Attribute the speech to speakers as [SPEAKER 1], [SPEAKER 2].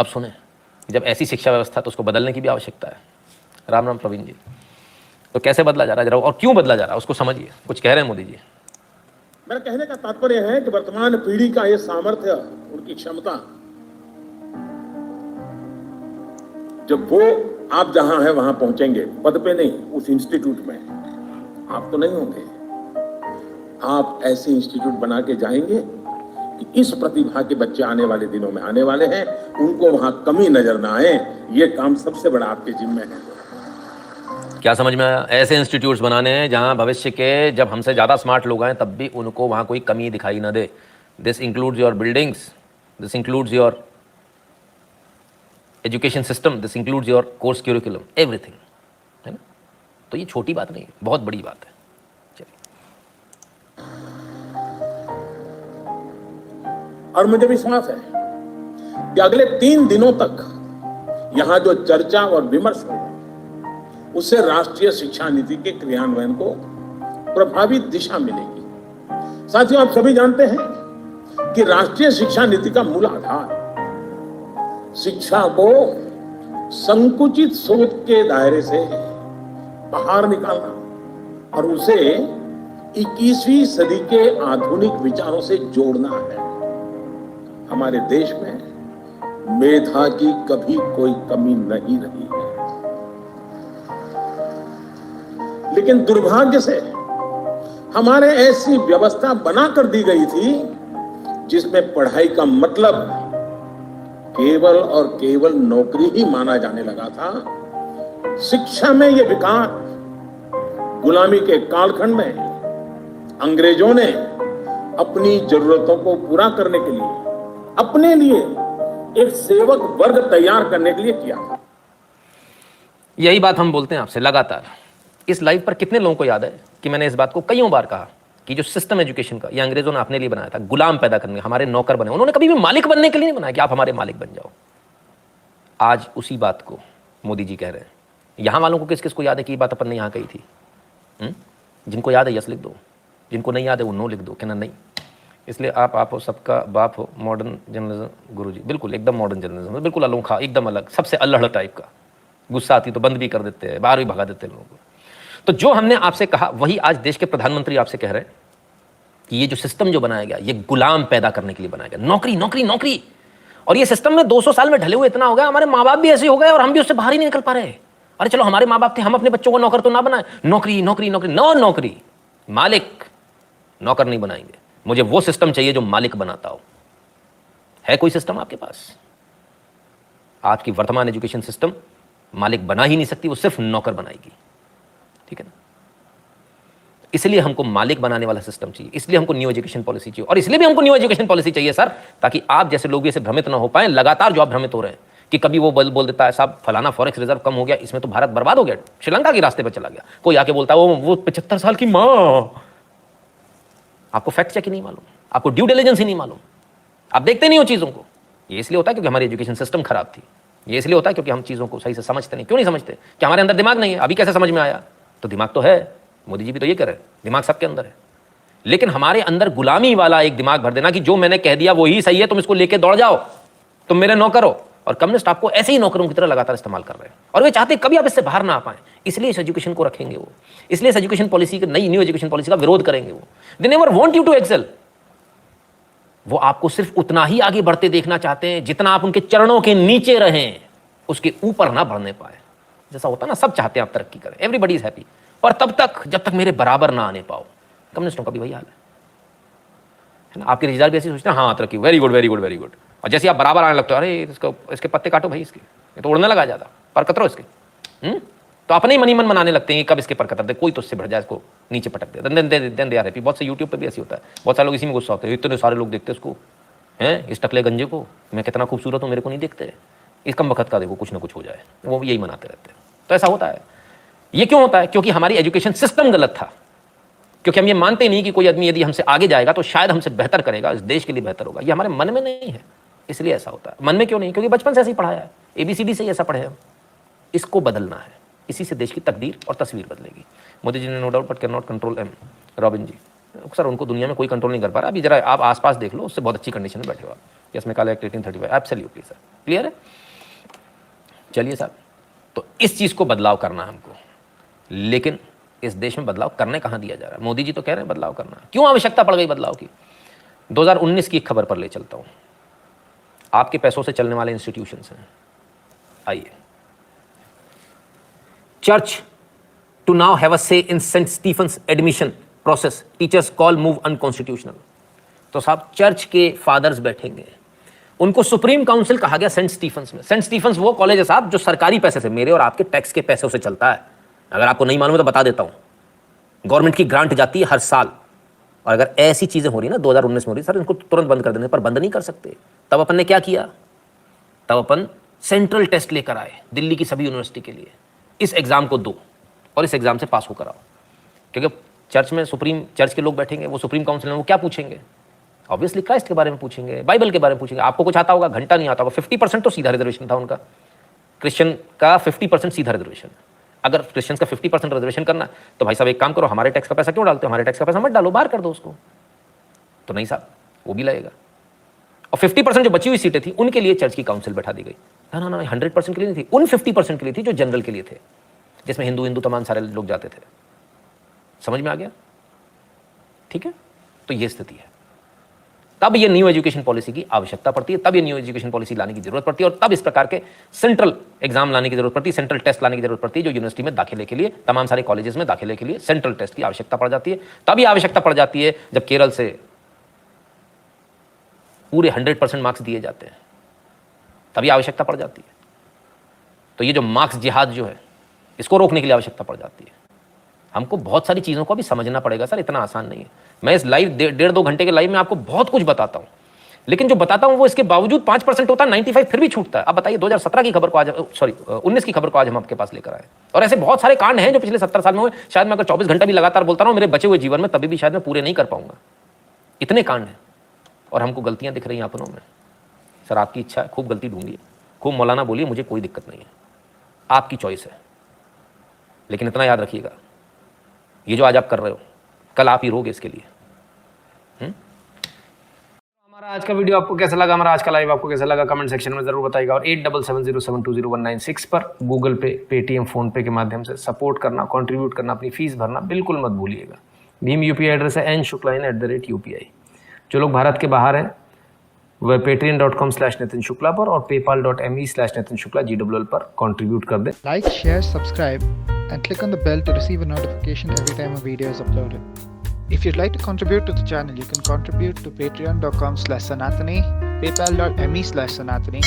[SPEAKER 1] अब सुने, जब ऐसी शिक्षा व्यवस्था तो उसको बदलने की भी आवश्यकता है। राम राम प्रवीण जी। तो कैसे बदला जा रहा है जरा, और क्यों बदला जा रहा है उसको समझिए। कुछ कह रहे हैं मोदी जी।
[SPEAKER 2] मेरा कहने का तात्पर्य है कि वर्तमान पीढ़ी का ये सामर्थ्य, उनकी क्षमता, जब वो आप जहां है वहां पहुंचेंगे, पद पे नहीं, उस इंस्टीट्यूट में आप तो नहीं होंगे, आप ऐसे इंस्टीट्यूट बना के जाएंगे कि इस प्रतिभा के बच्चे आने वाले दिनों में आने वाले हैं, उनको वहां कमी नजर ना आए। ये काम सबसे बड़ा आपके जिम्मे है।
[SPEAKER 1] क्या समझ में आया? ऐसे इंस्टीट्यूट्स बनाने हैं जहां भविष्य के जब हमसे ज़्यादा स्मार्ट लोग आए तब भी उनको वहां कोई कमी दिखाई ना दे। This includes your buildings, this includes your education system, this includes your course curriculum, everything, है ना। तो ये छोटी बात नहीं है, बहुत बड़ी बात है।
[SPEAKER 2] और मुझे विश्वास है कि अगले 3 दिनों तक यहां जो चर्चा और विमर्श होगा उससे राष्ट्रीय शिक्षा नीति के क्रियान्वयन को प्रभावी दिशा मिलेगी। साथियों, आप सभी जानते हैं कि राष्ट्रीय शिक्षा नीति का मूल आधार शिक्षा को संकुचित सोच के दायरे से बाहर निकालना और उसे 21वीं सदी के आधुनिक विचारों से जोड़ना है। हमारे देश में मेधा की कभी कोई कमी नहीं रही है, लेकिन दुर्भाग्य से हमारे ऐसी व्यवस्था बनाकर दी गई थी जिसमें पढ़ाई का मतलब केवल और केवल नौकरी ही माना जाने लगा था। शिक्षा में यह विकार गुलामी के कालखंड में अंग्रेजों ने अपनी जरूरतों को पूरा करने के लिए अपने लिए एक सेवक वर्ग तैयार करने के लिए किया था।
[SPEAKER 1] यही बात हम बोलते हैं आपसे लगातार। इस लाइव पर कितने लोगों को याद है कि मैंने इस बात को कईयों बार कहा कि जो सिस्टम एजुकेशन का, ये अंग्रेजों ने अपने लिए बनाया था, गुलाम पैदा करने, हमारे नौकर बने। उन्होंने कभी भी मालिक बनने के लिए नहीं बनाया कि आप हमारे मालिक बन जाओ। आज उसी बात को मोदी जी कह रहे हैं। यहां वालों को किस किस को याद है कि ये बात अपन ने यहां कही थी? जिनको याद है यस लिख दो, जिनको नहीं याद है वो नो लिख दो, कहना नहीं। इसलिए आप हो, सबका बाप हो, मॉडर्न जर्नलिज्म गुरु जी, बिल्कुल एकदम मॉडर्न जर्नलिज्म, बिल्कुल अनोखा, एकदम अलग, सबसे अल्हड़ टाइप का। गुस्सा आती तो बंद भी कर देते हैं, बाहर भी भगा देते हैं लोगों को। तो जो हमने आपसे कहा वही आज देश के प्रधानमंत्री आपसे कह रहे हैं कि ये जो सिस्टम जो बनाया गया ये गुलाम पैदा करने के लिए बनाया गया। नौकरी नौकरी नौकरी। और ये सिस्टम में 200 साल में ढले हुए इतना हो गया, हमारे माँ बाप भी ऐसे हो गए और हम भी उससे बाहर ही नहीं निकल पा रहे। अरे चलो हमारे माँ बाप थे, हम अपने बच्चों को नौकर तो ना बनाए। नौकरी नौकरी नौकरी, नो नौकरी, मालिक, नौकर नहीं बनाएंगे। मुझे वो सिस्टम चाहिए जो मालिक बनाता हो। है कोई सिस्टम आपके पास? आज की वर्तमान एजुकेशन सिस्टम मालिक बना ही नहीं सकती, वो सिर्फ नौकर बनाएगी। ठीक है ना। इसलिए हमको मालिक बनाने वाला सिस्टम चाहिए, इसलिए हमको न्यू एजुकेशन पॉलिसी चाहिए। और इसलिए भी हमको न्यू एजुकेशन पॉलिसी चाहिए सर, ताकि आप जैसे लोग भी इससे भ्रमित ना हो पाए। लगातार जो आप भ्रमित हो रहे हैं कि कभी वो बोल देता है साहब फलाना फॉरेक्स रिजर्व कम हो गया, इसमें तो भारत बर्बाद हो गया, श्रीलंका के रास्ते पर चला गया। कोई आके बोलता है वो 75 साल की मां। आपको फैक्ट चेक ही नहीं मालूम, आपको ड्यू डिलिजेंस ही नहीं मालूम, आप देखते नहीं हो चीजों को। ये इसलिए होता है क्योंकि हमारी एजुकेशन सिस्टम खराब थी। ये इसलिए होता है क्योंकि हम चीजों को सही से समझते नहीं। क्यों नहीं समझते? कि हमारे अंदर दिमाग नहीं है। अभी कैसे समझ में आया? तो दिमाग तो है, मोदी जी भी तो ये कह रहे हैं, दिमाग सबके अंदर है। लेकिन हमारे अंदर गुलामी वाला एक दिमाग भर देना कि जो मैंने कह दिया वो ही सही है, तुम इसको लेके दौड़ जाओ, तुम मेरे नौकर हो। और कम्युनिस्ट आपको ऐसे ही नौकरों की तरह लगातार इस्तेमाल कर रहे हैं और वे चाहते कभी आप इससे बाहर ना आ पाए। इसलिए इस एजुकेशन को रखेंगे वो, इसलिए इस एजुकेशन पॉलिसी की, नई न्यू एजुकेशन पॉलिसी का विरोध करेंगे वो। They never want you to excel. वो आपको सिर्फ उतना ही आगे बढ़ते देखना चाहते हैं जितना आप उनके चरणों के नीचे रहें, उसके ऊपर ना बढ़ने पाए। जैसा होता ना, सब चाहते हैं आप तरक्की करें, एवरीबडी इज हैप्पी, और तब तक जब तक मेरे बराबर ना आने पाओ। कम्युनिस्टों का भी वही हाल है ना। आपके रिश्तेदार भी ऐसे सोचते हैं, हाँ तरक्की, very good very good very good. और जैसे आप बराबर आने लगते हो, अरे इसके पत्ते काटो भाई, इसके ये तो उड़ने लगा ज्यादा, पर कतरो इसके। तो अपने ही मनी मन मनाने लगते हैं कि कब इसके पर कतर दे, कोई तो उससे बढ़ जाए, इसको नीचे पटक दे, देन दे आर हैप्पी। बहुत से यूट्यूब पे भी ऐसी होता है, बहुत सारे लोग इसी में गुस्सा होते हैं, इतने सारे लोग देखते हैं उसको, हैं इस टकले गंजे को, मैं कितना खूबसूरत हूँ मेरे को नहीं देखते, इस कम वक्त का देखो कुछ ना कुछ हो जाए, वो यही मनाते रहते हैं। तो ऐसा होता है। ये क्यों होता है? क्योंकि हमारी एजुकेशन सिस्टम गलत था। क्योंकि हम ये मानते नहीं कि कोई आदमी यदि हमसे आगे जाएगा तो शायद हमसे बेहतर करेगा, इस देश के लिए बेहतर होगा। ये हमारे मन में नहीं है, इसलिए ऐसा होता है। मन में क्यों नहीं? क्योंकि बचपन से ऐसे ही पढ़ाया है, ABCD से ही ऐसा पढ़े हम। इसको बदलना है, इसी से देश की तकदीर और तस्वीर बदलेगी। मोदी जी ने no doubt but can not control M. Robin ji, sir उनको दुनिया में कोई कंट्रोल नहीं कर पा रहा। अभी जरा आप आसपास देख लो, उससे बहुत अच्छी कंडीशन में बैठे हो आप। इसमें काला एक्ट 1835, एब्सोल्युटली सर। क्लियर है? चलिए साहब, तो इस चीज को बदलाव करना है हमको, लेकिन इस देश में बदलाव करने कहां दिया जा रहा है? मोदी जी तो कह रहे हैं बदलाव करना है, क्यों आवश्यकता पड़ गई बदलाव की? 2019 की एक खबर पर ले चलता हूं, आपके पैसों से चलने वाले इंस्टीट्यूशंस हैं। आइए, church to now have a say in saint Stephen's admission process, teachers call move unconstitutional. तो साहब, चर्च के फादर्स बैठेंगे, उनको सुप्रीम काउंसिल कहा गया सेंट स्टीफन्स में। सेंट स्टीफन्स वो कॉलेज है साहब जो सरकारी पैसे से, मेरे और आपके टैक्स के पैसों से चलता है। अगर आपको नहीं मालूम है तो बता देता हूं, गवर्नमेंट की ग्रांट जाती है हर साल, और अगर ऐसी चीजें हो रही ना 2019 में हो रही, सर इनको तुरंत बंद कर देने, पर बंद नहीं कर सकते। तब अपन ने क्या किया? तब अपन सेंट्रल टेस्ट लेकर आए दिल्ली की सभी यूनिवर्सिटी के लिए, इस एग्जाम को दो और इस एग्जाम से पास होकर आओ। क्योंकि चर्च में सुप्रीम चर्च के लोग बैठेंगे, वो सुप्रीम काउंसिल में वो क्या पूछेंगे? ऑब्वियसली क्राइस्ट के बारे में पूछेंगे, बाइबल के बारे में पूछेंगे। आपको कुछ आता होगा? घंटा नहीं आता होगा। 50% तो सीधा रिजर्वेशन था उनका, क्रिश्चियन का 50% सीधा रिजर्वेशन। अगर क्रिश्चियंस का 50% रिजर्वेशन करना तो भाई साहब एक काम करो, हमारे टैक्स का पैसा क्यों डालते हो? हमारे टैक्स का पैसा मत डालो, बाहर कर दो उसको। तो नहीं साहब, वो भी लगेगा। और 50% जो बची हुई सीटें थी उनके लिए चर्च की काउंसिल बैठा दी गई। ना ना ना, 100% के लिए नहीं थी, उन 50% के लिए थी जो जनरल के लिए थे, जिसमें हिंदू तमाम सारे लोग जाते थे। समझ में आ गया? ठीक है, तो ये स्थिति है। तब ये न्यू एजुकेशन पॉलिसी की आवश्यकता पड़ती है, तब ये न्यू एजुकेशन पॉलिसी लाने की जरूरत पड़ती है, और तब इस प्रकार के सेंट्रल एग्जाम लाने की जरूरत पड़ती है, सेंट्रल टेस्ट लाने की जरूरत पड़ती है, जो यूनिवर्सिटी में दाखिले के लिए, तमाम सारे कॉलेजेस में दाखिले के लिए सेंट्रल टेस्ट की आवश्यकता पड़ जाती है। तब ये आवश्यकता पड़ जाती है जब केरल से पूरे 100% मार्क्स दिए जाते हैं, तभी आवश्यकता पड़ जाती है। तो ये जो मार्क्स जिहाद जो है, इसको रोकने के लिए आवश्यकता पड़ जाती है। हमको बहुत सारी चीज़ों को भी समझना पड़ेगा सर, इतना आसान नहीं है। मैं इस लाइव 1.5-2 घंटे के लाइव में आपको बहुत कुछ बताता हूं, लेकिन जो बताता हूं वो इसके बावजूद 5% होता है, 95 फिर भी छूटता है। अब बताइए 2017 की खबर को आज, सॉरी 19 की खबर को आज हम आपके पास लेकर आए, और ऐसे बहुत सारे कांड हैं जो पिछले 70 साल में हुए। शायद मैं अगर 24 घंटा भी लगातार बोलता रहा मेरे बचे हुए जीवन में, तभी भी शायद मैं पूरे नहीं कर पाऊंगा, इतने कांड हैं। और हमको गलतियां दिख रही हैं अपनों में। सर आपकी इच्छा है, खूब गलती ढूंढिए, खूब मौलाना बोलिए, मुझे कोई दिक्कत नहीं है, आपकी चॉइस है। लेकिन इतना याद रखिएगा, ये जो आज आप कर रहे हो, कल आप ही रोगे इसके लिए। हमारा आज का वीडियो आपको कैसा लगा, हमारा आज का लाइव आपको कैसा लगा, कमेंट सेक्शन में जरूर बताइएगा। और 8770720196 पर गूगल पे, पेटीएम, फोन पे के माध्यम से सपोर्ट करना, कंट्रीब्यूट करना, अपनी फीस भरना बिल्कुल मत भूलिएगा। भीम यूपीआई एड्रेस है n.shukla@UPI। जो लोग भारत के बाहर हैं वह patreon.com/नितिन शुक्ला पर और paypal.me/नितिन शुक्ला GWL पर कंट्रीब्यूट कर दे।
[SPEAKER 3] Like, share, subscribe and click on the bell to receive a notification every time a video is uploaded. If you'd like to contribute to the channel, you can contribute to patreon.com/Sanatani, paypal.me/Sanatani